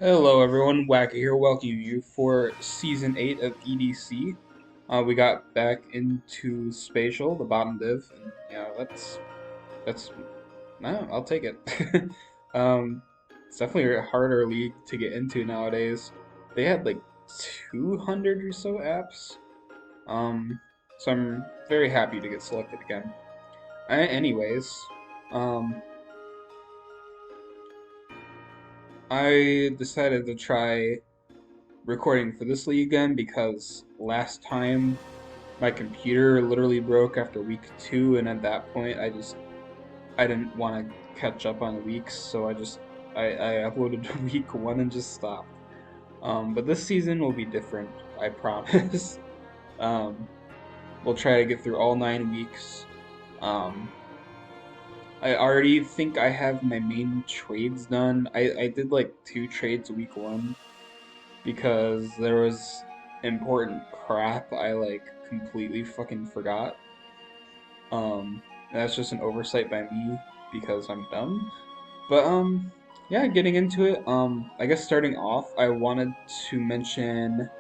Hello everyone, Wacky here, welcoming you for Season 8 of EDC. We got back into Spatial, the bottom div, and that's, no, I'll take it. It's definitely a harder league to get into nowadays. They had like 200 or so apps, um, so I'm very happy to get selected again. Anyways, um, I decided to try recording for this league again because last time my computer literally broke after week 2, and at that point I didn't want to catch up on weeks, so I uploaded week 1 and just stopped. But this season will be different, I promise. um, we'll try to get through all 9 weeks. Um, I already think I have my main trades done. I did like 2 trades week 1 because there was important crap I like completely fucking forgot. That's just an oversight by me because I'm dumb. But yeah, getting into it. I guess starting off, I wanted to mention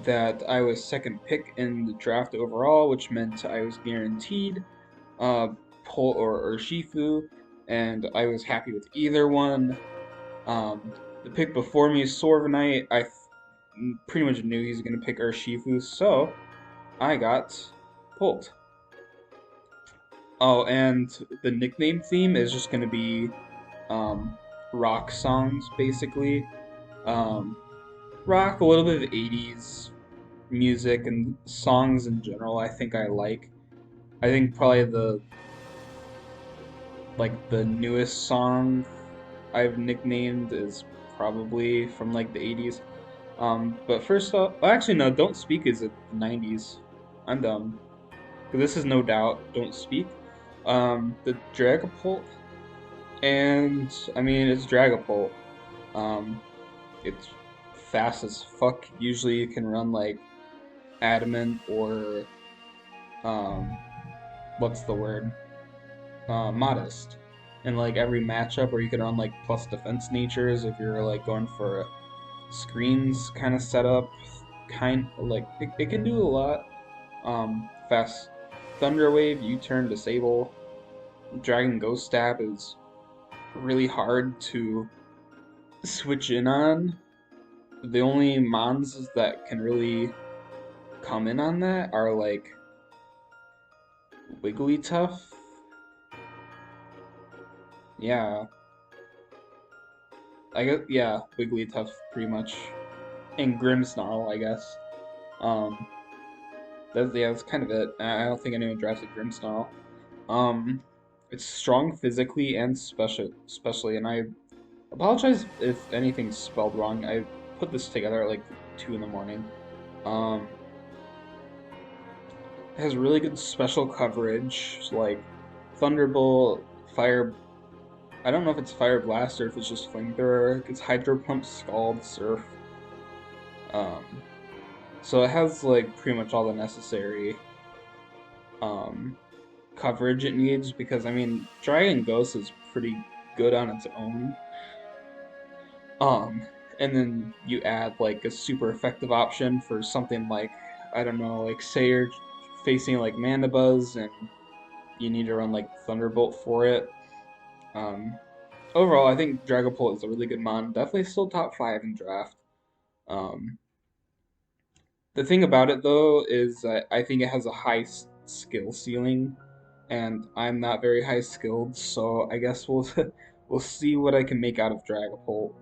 that I was second pick in the draft overall, which meant I was guaranteed uh Pol or Shifu, and I was happy with either one. The pick before me, Sorvenite, pretty much knew he was going to pick Urshifu, so I got Polt. Oh, and the nickname theme is just going to be um, rock songs, basically. Um, Rock, a little bit of 80s music and songs in general, I think I like. I think probably the newest song I've nicknamed is probably from like the 80s. But first off, well, actually no, Don't Speak is the 90s. I'm dumb. 'Cause this is no doubt Don't Speak. The Dragapult, and I mean it's Dragapult. Um, it's fast as fuck. Usually you can run like Adamant or um, what's the word? Modest. In like every matchup, or you can run like plus defense natures if you're like going for a screens kind of setup. It can do a lot. Fast Thunder Wave, U-turn, disable. Dragon Ghost Stab is really hard to switch in on. The only mons that can really come in on that are like Wigglytuff. Yeah, I guess, yeah, Wigglytuff pretty much, and Grimmsnarl, I guess. Um, that's kind of it. I don't think anyone drafts a Grimmsnarl. Um, it's strong physically and especially, and I apologize if anything's spelled wrong. I put this together at like 2 in the morning. Um, it has really good special coverage, like Thunderbolt, Fire. I don't know if it's Fire Blast or if it's just Flamethrower. It's Hydro Pump, Scald, Surf. Um, so it has like pretty much all the necessary um, coverage it needs because I mean Dragon Ghost is pretty good on its own. Um, and then you add like a super effective option for something like, I don't know, like say you're facing like Mandibuzz and you need to run like Thunderbolt for it. Um, Overall, I think Dragapult is a really good mon. Definitely still top 5 in draft. Um, the thing about it though is that I think it has a high skill ceiling, and I'm not very high skilled, so I guess we'll we'll see what I can make out of Dragapult.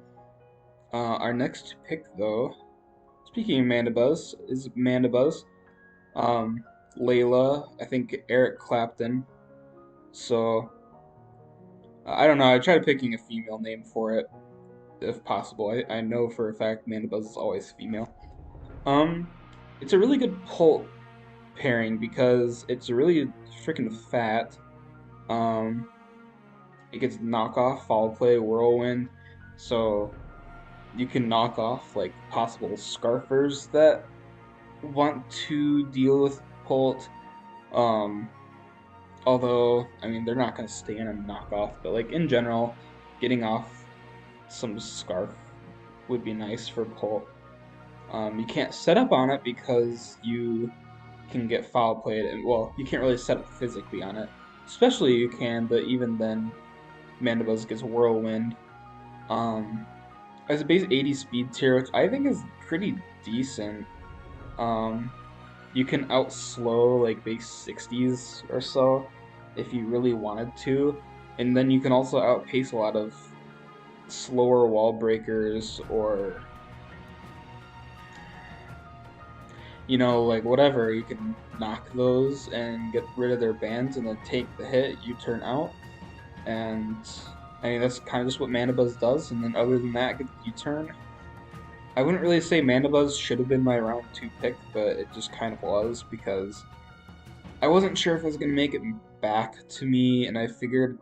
Our next pick though, speaking of Mandibuzz, is Mandibuzz. Um, Layla, I think Eric Clapton. So I don't know. I tried picking a female name for it if possible. I know for a fact Mandibuzz is always female. Um, it's a really good Pult pairing because it's really freaking fat. Um, it gets knockoff, foul play, whirlwind, so you can knock off like possible scarfers that want to deal with Pult. Um, Although, I mean, they're not going to stand and knock off, but like in general, getting off. some Scarf would be nice for Pult. You can't set up on it because you can get foul played, and well, you can't really set up physically on it. Especially you can, but even then, Mandibuzz gets Whirlwind. Um, as a base 80 speed tier, which I think is pretty decent. Um, you can outslow like base 60s or so if you really wanted to, and then you can also outpace a lot of slower wall breakers or like whatever. You can knock those and get rid of their bands and then take the hit, you turn out. And I mean, that's kind of just what Mandibuzz does. And then other than that, you turn. I wouldn't really say Mandibuzz should have been my round 2 pick, but it just kind of was because I wasn't sure if it was going to make it back to me, and I figured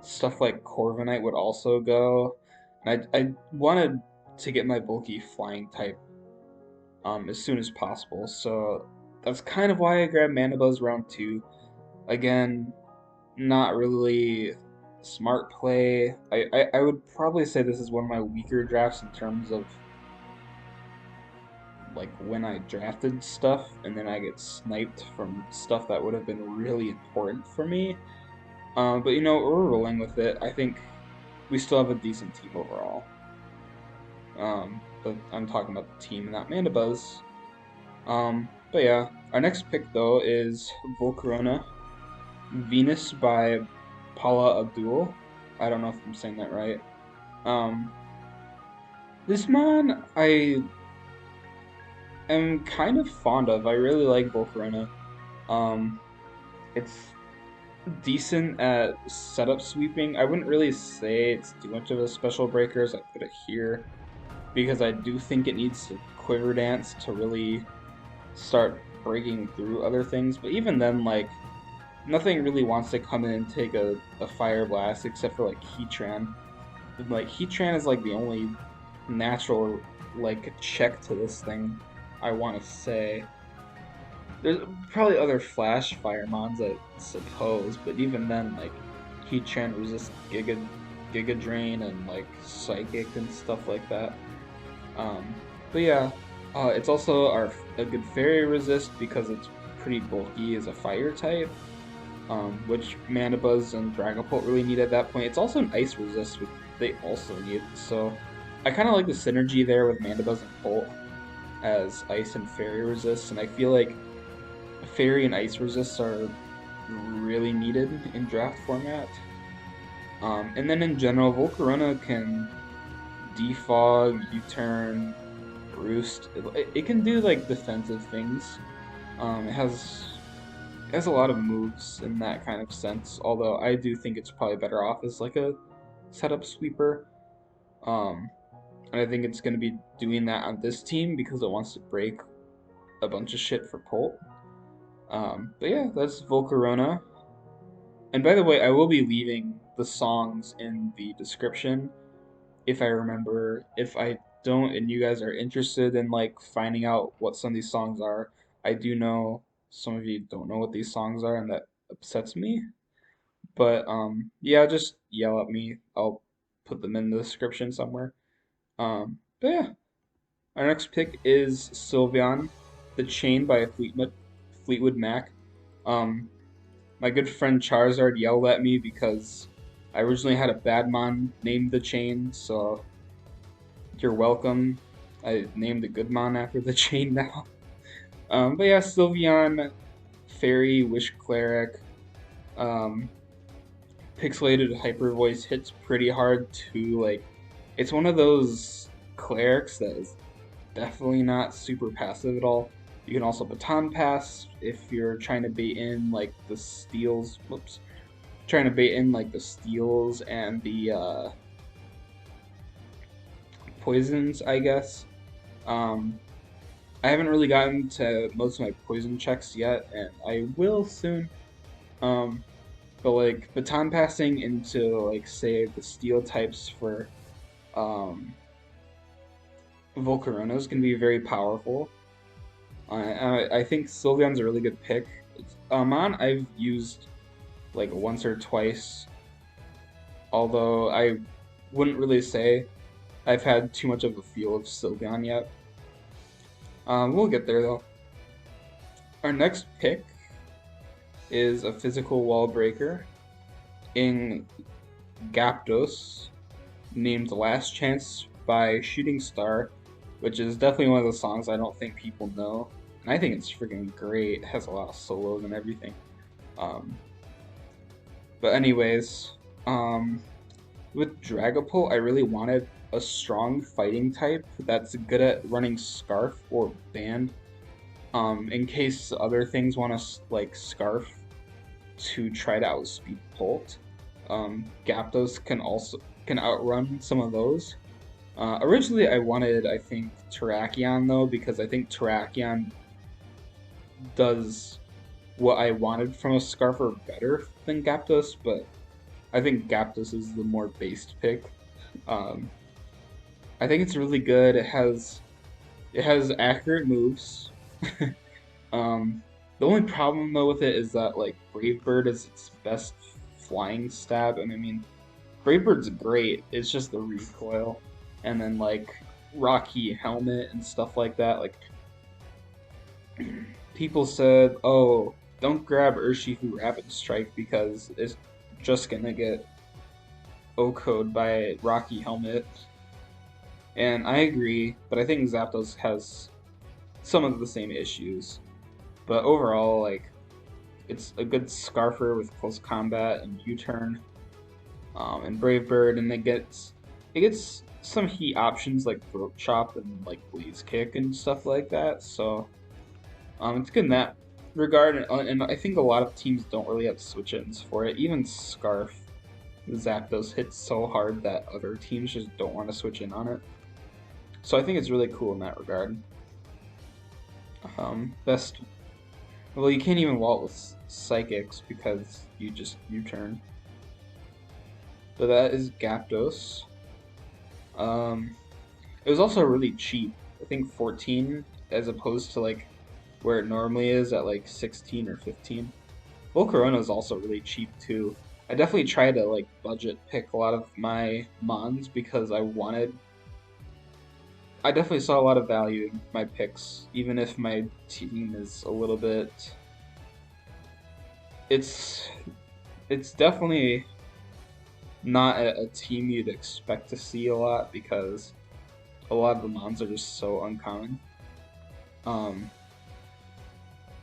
stuff like Corviknight would also go. And I wanted to get my bulky flying type as soon as possible, so that's kind of why I grabbed Mandibuzz round 2. Again, not really smart play. I would probably say this is one of my weaker drafts in terms of like when I drafted stuff and then I get sniped from stuff that would have been really important for me. But we're rolling with it. I think we still have a decent team overall. But I'm talking about the team, not Mandibuzz. But yeah, our next pick though is Volcarona Venus by Paula Abdul. I don't know if I'm saying that right. Um, this mon I am kind of fond of. I really like Volcarona. Um, it's decent at setup sweeping. I wouldn't really say it's too much of a special breaker as I put it here, because I do think it needs to quiver dance to really start breaking through other things. But even then, like, nothing really wants to come in and take a fire blast except for like Heatran. And, like, Heatran is like the only natural like check to this thing, I want to say. There's probably other Flash Firemons, I suppose, but even then, like, Heatran resists Giga Drain and like Psychic and stuff like that. Um, but yeah, it's also a good Fairy resist because it's pretty bulky as a Fire type, which Mandibuzz and Dragapult really need at that point. It's also an Ice resist, which they also need. So I kind of like the synergy there with Mandibuzz and Pult as Ice and Fairy resists, and I feel like Fairy and Ice resists are really needed in draft format. And then in general, Volcarona can defog, U-turn, roost. It can do like defensive things. It has a lot of moves in that kind of sense. Although I do think it's probably better off as like a setup sweeper. Um, and I think it's going to be doing that on this team because it wants to break a bunch of shit for Pult. But yeah, that's Volcarona. And by the way, I will be leaving the songs in the description if I remember. If I don't and you guys are interested in like finding out what some of these songs are, I do know some of you don't know what these songs are and that upsets me. But yeah, just yell at me. I'll put them in the description somewhere. But yeah, our next pick is Sylveon The Chain by Fleetwood Mac. Um, my good friend Charizard yelled at me because I originally had a Badmon named The Chain, so you're welcome. I named the good mon after The Chain now. But yeah, Sylveon, Fairy, Wish Cleric, um, Pixelated Hyper Voice hits pretty hard too. Like, it's one of those clerics that is definitely not super passive at all. You can also baton pass if you're trying to bait in like the steals. Whoops. Trying to bait in like the steals and the poisons, I guess. Um, I haven't really gotten to most of my poison checks yet, and I will soon. Um, but like baton passing into like say the steel types for um, Volcarona is going to be very powerful. I think Sylveon's a really good pick. Mon I've used like once or twice, although I wouldn't really say I've had too much of a feel of Sylveon yet. We'll get there though. Our next pick is a physical wall breaker in Gapdos, named Last Chance by Shooting Star, which is definitely one of the songs I don't think people know. And I think it's freaking great. It has a lot of solos and everything. Um, but anyways, um, with Dragapult, I really wanted a strong fighting type that's good at running Scarf or Band. In case other things want to like Scarf to try to outspeed Bolt. Gapdos can outrun some of those. Originally, I wanted, I think, Terrakion though, because I think Terrakion does what I wanted from a Scarfer better than Gapdos, but I think Gapdos is the more based pick. Um, I think it's really good. It has accurate moves. um, the only problem though with it is that like Brave Bird is its best flying stab, and I mean Brave Bird's great. It's just the recoil, and then like Rocky Helmet and stuff like that. Like people said, oh, don't grab Urshifu Rapid Strike because it's just gonna get OHKO'd by Rocky Helmet. And I agree, but I think Zapdos has some of the same issues. But overall, like, it's a good Scarfer with close combat and U-turn, and Brave Bird, and it gets some heat options like Throat Chop and like Blaze Kick and stuff like that. So it's good in that regard, and I think a lot of teams don't really have switch-ins for it. Even Scarf, Zapdos hits so hard that other teams just don't want to switch in on it. So I think it's really cool in that regard. Best. Well, you can't even wall with Psychics because you just U-turn. So that is Gapdos. It was also really cheap. I think 14 as opposed to like where it normally is at like 16 or 15. Volcarona is also really cheap too. I definitely try to like budget pick a lot of my Mons because I definitely saw a lot of value in my picks, even if my team is a little bit. It's definitely not a team you'd expect to see a lot because a lot of the Mons are just so uncommon.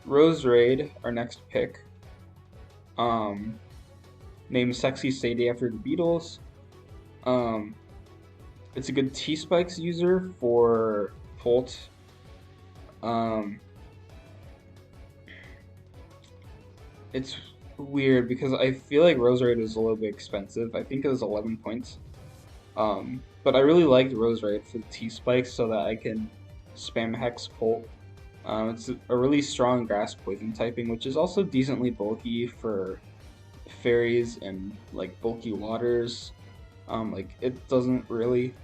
Roserade, our next pick, named Sexy Sadie after the Beatles. It's a good T-Spikes user for Volt. It's weird because I feel like Roserade was a little bit expensive. I think it was 11 points. But I really liked Roserade for the T-Spikes so that I can spam Hex Volt. It's a really strong Grass Poison typing, which is also decently bulky for fairies and like bulky waters. Like it doesn't really,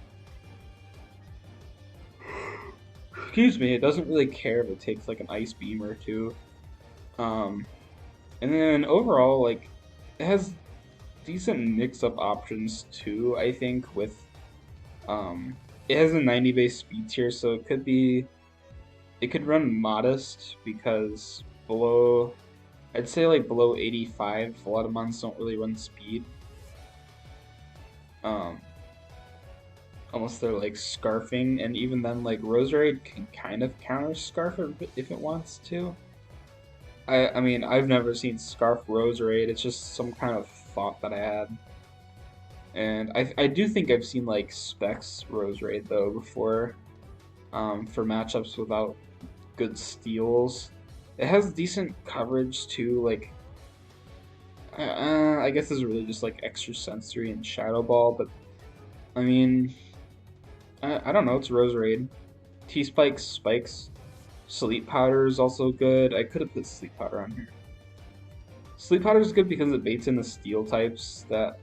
excuse me, it doesn't really care if it takes like an Ice Beam or two. And then overall, like it has decent mix-up options too. I think with it has a 90 base speed tier, so it could run modest because I'd say like below 85, a lot of mons don't really run speed. Unless they're like scarfing, and even then like Roserade can kind of counter scarf if it wants to. I mean, I've never seen Scarf Roserade, it's just some kind of thought that I had. And I do think I've seen like Specs Roserade though before, for matchups without good steals. It has decent coverage too, like I guess it's really just like Extra Sensory and Shadow Ball, but I mean, I don't know, it's Roserade. T-Spikes, Spikes. Sleep Powder is also good. I could have put Sleep Powder on here. Sleep Powder is good because it baits in the steel types that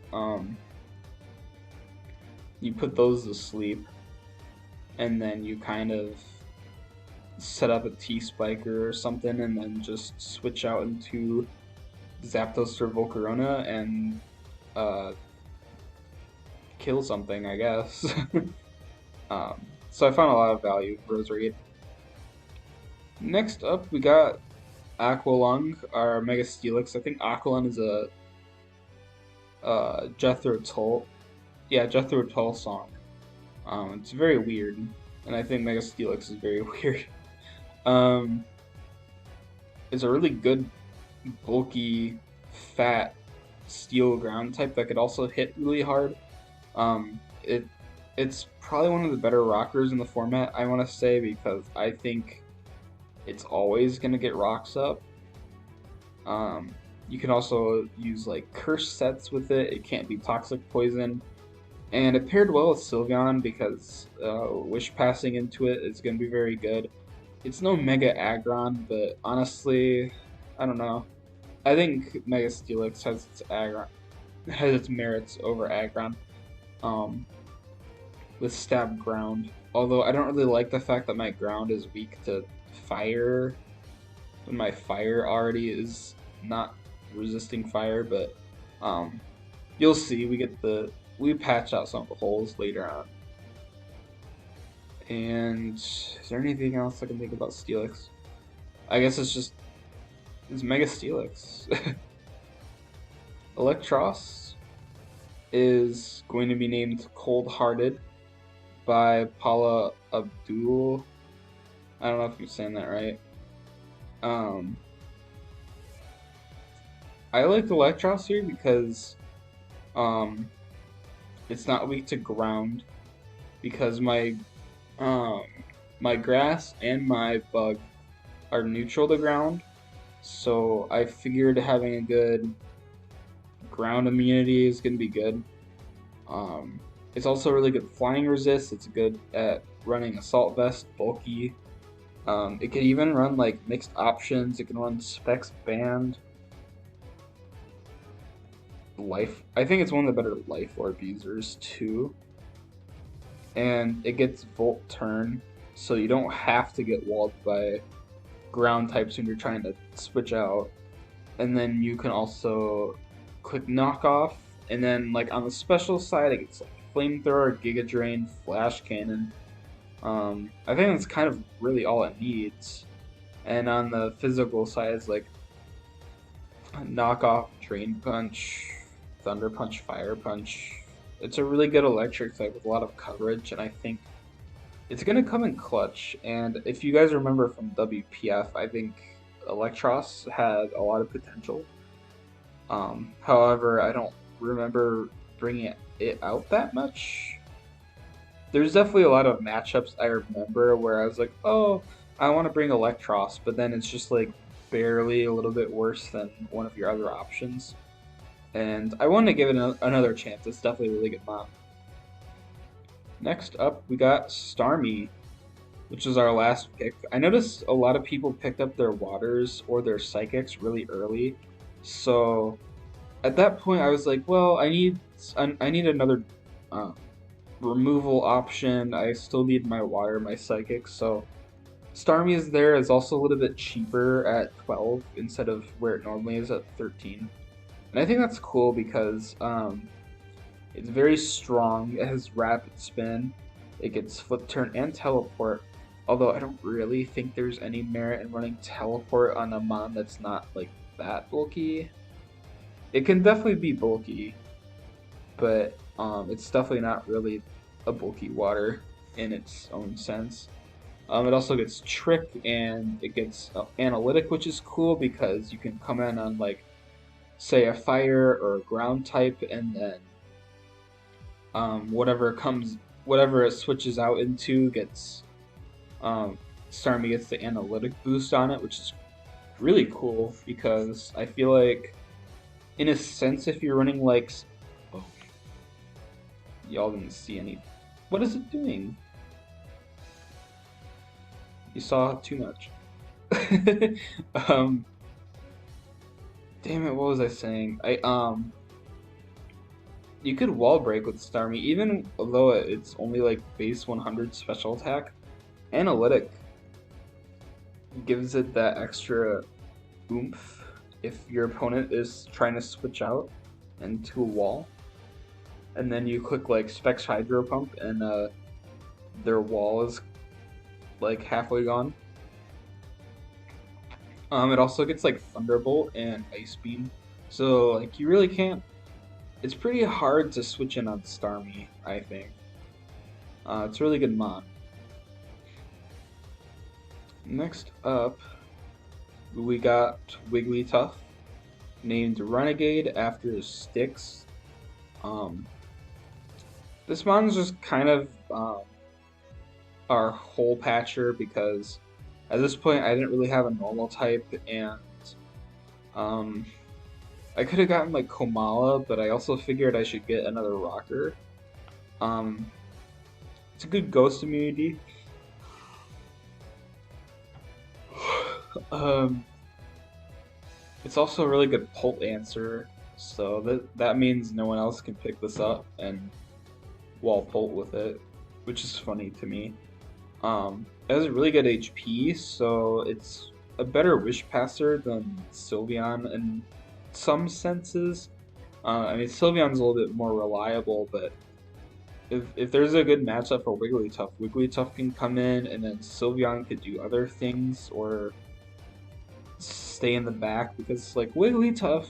you put those to sleep, and then you kind of set up a T-Spiker or something, and then just switch out into Zapdos or Volcarona and kill something, I guess. So I found a lot of value in Roserade. Next up, we got Aqualung, our Mega Steelix. I think Aqualung is a Jethro Tull, yeah, Jethro Tull song. It's very weird, and I think Mega Steelix is very weird. Um, it's a really good, bulky, fat steel ground type that could also hit really hard. It's probably one of the better rockers in the format, I want to say, because I think it's always gonna get rocks up. Um, you can also use like curse sets with it. It can't be toxic poison. And it paired well with Sylveon because Wish passing into it is going to be very good. It's no Mega Aggron, but honestly, I don't know. I think Mega Steelix has its merits over Aggron with Stab Ground. Although I don't really like the fact that my ground is weak to fire when my fire already is not resisting fire, but um, you'll see. We patch out some of the holes later on. And is there anything else I can think about Steelix? I guess it's Mega Steelix. Electros is going to be named Cold Hearted by Paula Abdul. I don't know if I'm saying that right. I like Electros here because um, it's not weak to ground because um, my grass and my bug are neutral to ground, so I figured having a good ground immunity is gonna be good. It's also really good flying resist. It's good at running assault vest, bulky. It can even run like mixed options. It can run specs band. Life. I think it's one of the better life orb users too. And it gets Volt Turn, so you don't have to get walled by ground types when you're trying to switch out. And then you can also click Knockoff, and then like on the special side, it gets like Flamethrower, Giga Drain, Flash Cannon. I think that's kind of really all it needs. And on the physical side, it's like Knockoff, Drain Punch, Thunder Punch, Fire Punch. It's a really good electric type with a lot of coverage, and I think it's going to come in clutch. And if you guys remember from WPF, I think Electros had a lot of potential. However, I don't remember bringing it out that much. There's definitely a lot of matchups I remember where I was like, oh, I want to bring Electros, but then it's just like barely a little bit worse than one of your other options. And I want to give it another chance. It's definitely a really good mod. Next up, we got Starmie, which is our last pick. I noticed a lot of people picked up their waters or their psychics really early. So at that point, I was like, well, I need another removal option. I still need my water, my psychic. So Starmie is there. Is also a little bit cheaper at 12 instead of where it normally is at 13. And I think that's cool because it's very strong. It has rapid spin. It gets flip turn and teleport. Although I don't really think there's any merit in running teleport on a mon that's not like that bulky. It can definitely be bulky, but it's definitely not really a bulky water in its own sense. It also gets Trick and it gets Analytic, which is cool because you can come in on like say a fire or a ground type, and then whatever it switches out into gets Starmie gets the analytic boost on it, which is really cool because I feel like, in a sense, if you're running like, oh, y'all didn't see any. What is it doing? You saw too much. Damn it, what was I saying? You could wall break with Starmie, even though it's only like base 100 special attack. Analytic gives it that extra oomph if your opponent is trying to switch out into a wall. And then you click like Specs Hydro Pump and their wall is like halfway gone. It also gets like Thunderbolt and Ice Beam, so like you really can't. It's pretty hard to switch in on Starmie, I think. It's a really good mon. Next up, we got Wigglytuff, named Renegade after Styx. Um, this mon's just kind of our hole patcher because at this point I didn't really have a normal type, and um, I could have gotten like Komala, but I also figured I should get another rocker. Um, it's a good ghost immunity. um, it's also a really good Pult answer, so that means no one else can pick this up and wall Pult with it, which is funny to me. It has a really good HP, so it's a better Wish Passer than Sylveon in some senses. I mean, Sylveon's a little bit more reliable, but if there's a good matchup for Wigglytuff, Wigglytuff can come in, and then Sylveon could do other things or stay in the back because like Wigglytuff,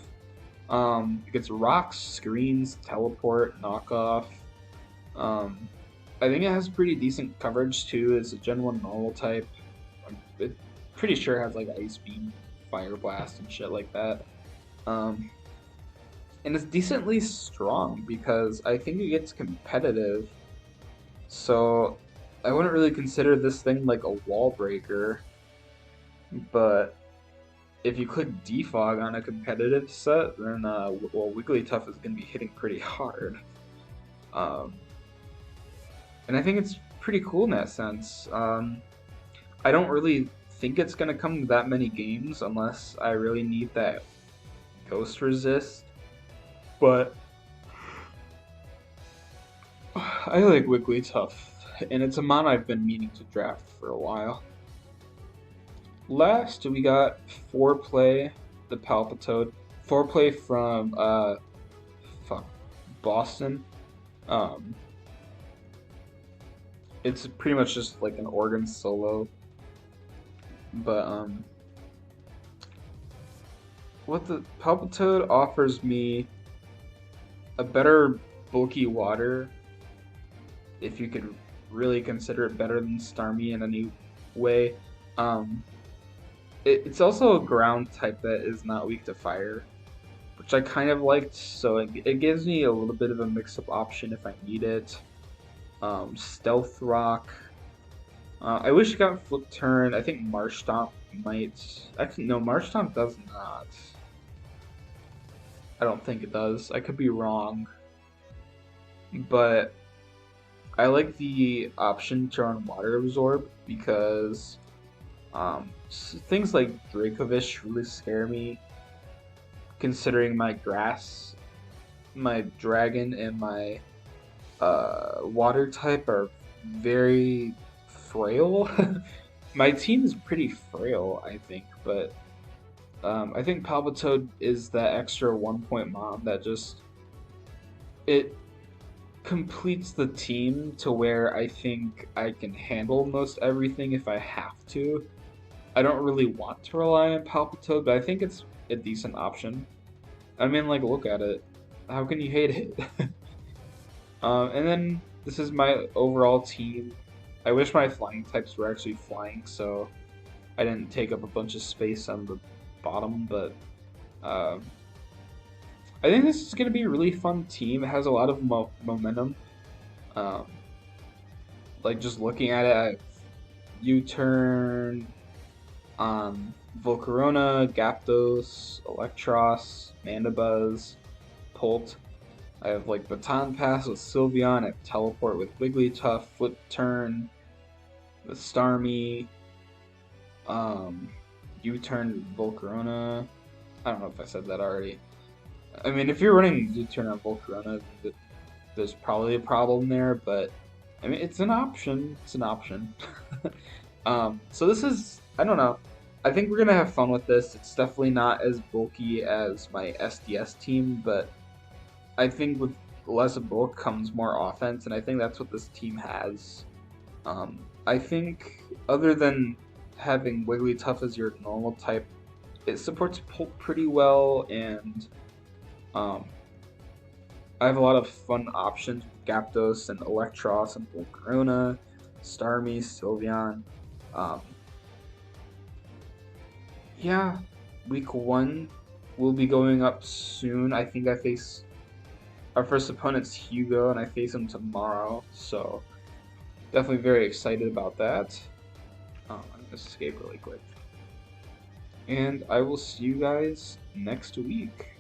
it gets rocks, screens, teleport, knockoff. I think it has pretty decent coverage too. It's a Gen 1 normal type. I'm pretty sure it has like Ice Beam, Fire Blast, and shit like that. Um, and it's decently strong because I think it gets competitive. So I wouldn't really consider this thing like a wall breaker, but if you click defog on a competitive set, then well, Wigglytuff is going to be hitting pretty hard. And I think it's pretty cool in that sense. I don't really think it's going to come to that many games unless I really need that Ghost Resist. But I like Wigglytuff, and it's a mon I've been meaning to draft for a while. Last, we got Foreplay, the Palpato. Foreplay from Boston. It's pretty much just like an organ solo, but what the Palpatoad offers me a better bulky water, if you could really consider it better than Starmie in any way. It's also a ground type that is not weak to fire, which I kind of liked, so it gives me a little bit of a mix-up option if I need it. Stealth Rock. I wish it got Flip Turn. I think Marsh Stomp might. Actually, no, Marsh Stomp does not. I don't think it does. I could be wrong. But I like the option to run Water Absorb because things like Dracovish really scare me, considering my Grass, my Dragon, and my Water type are very frail. My team is pretty frail, I think, but I think Palpatoad is that extra 1-point mom that just it completes the team to where I think I can handle most everything if I have to. I don't really want to rely on Palpatoad, but I think it's a decent option. I mean, like, look at it. How can you hate it? And then this is my overall team. I wish my flying types were actually flying, so I didn't take up a bunch of space on the bottom, but I think this is going to be a really fun team. It has a lot of momentum. Like, just looking at it, I have U-Turn, Volcarona, Gapdos, Electros, Mandibuzz, Pult. I have like Baton Pass with Sylveon, I have Teleport with Wigglytuff, Flip Turn with Starmie, U-Turn with Volcarona. I don't know if I said that already. I mean, if you're running U-Turn on Volcarona, there's probably a problem there, but I mean, it's an option. It's an option. So this is, I don't know. I think we're gonna have fun with this. It's definitely not as bulky as my SDS team, but I think with less bulk comes more offense, and I think that's what this team has. I think other than having Wigglytuff as your normal type, it supports Pulp pretty well, and um, I have a lot of fun options with Gapdos and Electros and Volcarona, Starmie, Sylveon. Um, yeah, week one will be going up soon. I think I face our first opponent's Hugo, and I face him tomorrow, so definitely very excited about that. I'm gonna escape really quick. And I will see you guys next week.